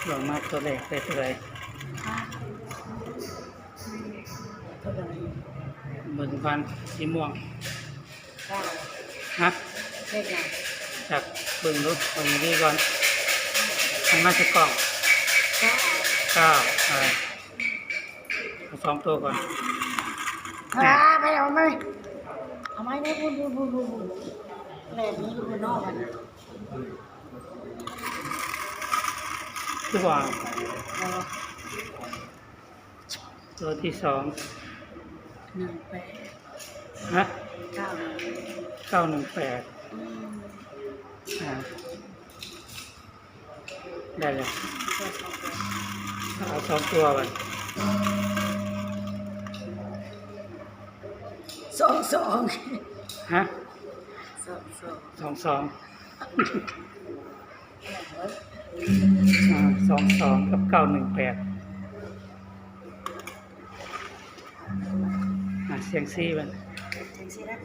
ลองมาตัวแรกไปตัวไหนบนพันสีม่วงฮะจากเบิ่งดูตรงนี้ก่อนทำมาสักกล่องเก้าเอาสองตัวก่อนไปเอาไหมเนี่ยพูดแหลมนี้ดูนอกมัน คือว่าตัวที่สอง18ฮะ9 918ได้เลยเอาสองตัวก่อน22ฮะ22 22 22กับ918เสียงซี่มันจังซี่นะ